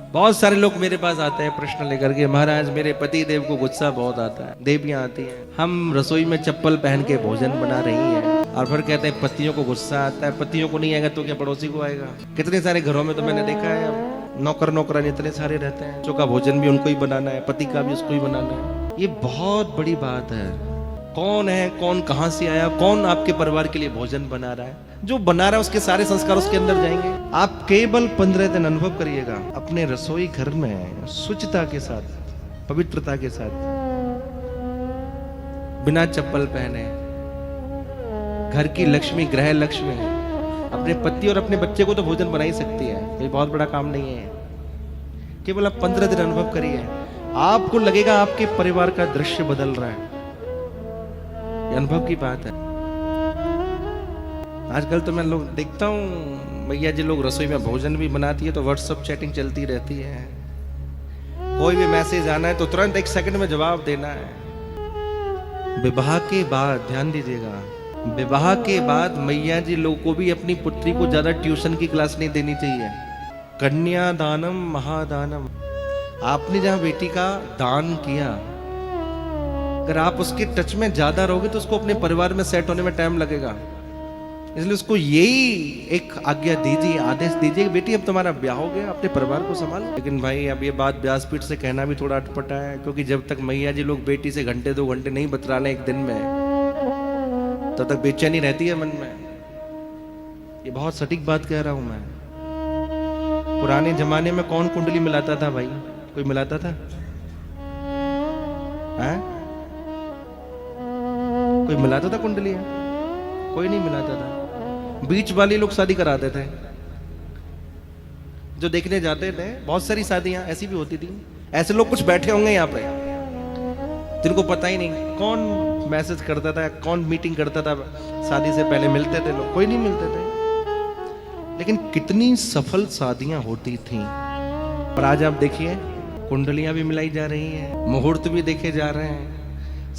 बहुत सारे लोग मेरे पास आते हैं प्रश्न लेकर के, महाराज मेरे पति देव को गुस्सा बहुत आता है, देवियां आती हैं, हम रसोई में चप्पल पहन के भोजन बना रही हैं और फिर कहते हैं पतियों को गुस्सा आता है, पतियों को नहीं आएगा तो क्या पड़ोसी को आएगा। कितने सारे घरों में तो मैंने देखा है, अब नौकर नौकरान इतने सारे रहते हैं, चौका भोजन भी उनको ही बनाना है, पति का भी उसको ही बनाना है। ये बहुत बड़ी बात है। कौन है, कौन कहां से आया, कौन आपके परिवार के लिए भोजन बना रहा है, जो बना रहा है उसके सारे संस्कार उसके अंदर जाएंगे। आप केवल 15 दिन अनुभव करिएगा अपने रसोई घर में शुचिता के साथ, पवित्रता के साथ, बिना चप्पल पहने, घर की लक्ष्मी, गृह लक्ष्मी अपने पति और अपने बच्चे को तो भोजन बना ही सकती है, ये बहुत बड़ा काम नहीं है। केवल आप 15 दिन अनुभव करिए, आपको लगेगा आपके परिवार का दृश्य बदल रहा है। ये अनुभव की बात है। आजकल तो मैं लोग देखता हूँ, भैया जी लोग रसोई में भोजन भी बनाती है तो व्हाट्सएप चैटिंग चलती रहती है, कोई भी मैसेज आना है तो तुरंत 1 सेकंड में जवाब देना है। विवाह के बाद ध्यान दीजिएगा, विवाह के बाद मैया जी लोग को भी अपनी पुत्री को ज्यादा ट्यूशन की क्लास नहीं देनी चाहिए। कन्या दानम महादानम, आपने जहां बेटी का दान किया, अगर आप उसके टच में ज्यादा रहोगे तो उसको अपने परिवार में सेट होने में टाइम लगेगा। इसलिए उसको यही एक आज्ञा दीजिए, आदेश दीजिए कि बेटी अब तुम्हारा ब्याह हो गया, अपने परिवार को संभालो। लेकिन भाई अब ये बात व्यासपीठ से कहना भी थोड़ा अटपटा है, क्योंकि जब तक मैया जी लोग बेटी से घंटे 2 घंटे नहीं बतला लें एक दिन में, तब तक बेचैनी रहती है मन में। ये बहुत सटीक बात कह रहा हूं मैं। पुराने जमाने में कौन कुंडली मिलाता था भाई? कोई मिलाता था? कोई मिलाता था कुंडलियां? कोई नहीं मिलाता था। बीच वाले लोग शादी कराते थे, जो देखने जाते थे। बहुत सारी शादियां ऐसी भी होती थी। ऐसे लोग कुछ बैठे होंगे यहाँ पे जिनको पता ही नहीं कौन मैसेज करता था, कौन मीटिंग करता था शादी से पहले। मिलते थे लोग? कोई नहीं मिलते थे। लेकिन कितनी सफल शादियां होती थी। पर आज आप देखिए, कुंडलियां भी मिलाई जा रही हैं, मुहूर्त भी देखे जा रहे हैं,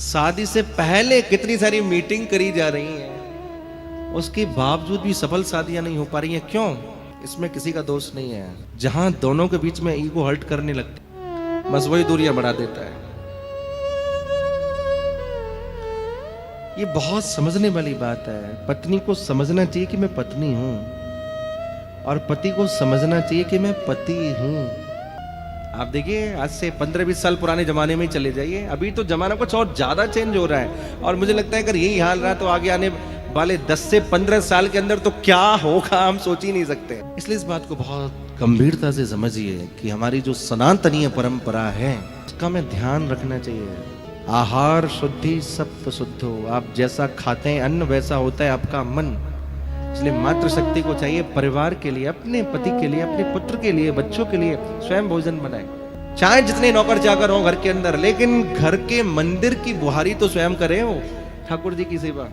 शादी से पहले कितनी सारी मीटिंग करी जा रही है, उसके बावजूद भी सफल शादियां नहीं हो पा रही हैं। क्यों? इसमें किसी का दोष नहीं है। जहां दोनों के बीच में ईगो हर्ट करने लगती, बस वही दूरियां बढ़ा देता है। ये बहुत समझने वाली बात है। पत्नी को समझना चाहिए कि मैं पत्नी हूं, और पति को समझना चाहिए कि मैं पति हूं। आप देखिए, आज से 15-20 साल पुराने जमाने में ही चले जाइए, अभी तो जमाना कुछ और ज्यादा चेंज हो रहा है। और मुझे लगता है अगर यही हाल रहा तो आगे आने वाले 10 से 15 साल के अंदर तो क्या होगा हम सोच ही नहीं सकते। इसलिए इस बात को बहुत गंभीरता से समझिए कि हमारी जो सनातनीय परंपरा है उसका हमें ध्यान रखना चाहिए। आहार शुद्धि सप्त शुद्धो, आप जैसा खाते हैं अन्न वैसा होता है आपका मन। इसलिए मातृशक्ति को चाहिए परिवार के लिए, अपने पति के लिए, अपने पुत्र के लिए, बच्चों के लिए स्वयं भोजन बनाए। चाहे जितने नौकर चाकर हो घर के अंदर, लेकिन घर के मंदिर की बुहारी तो स्वयं करे हो, ठाकुर जी की सेवा।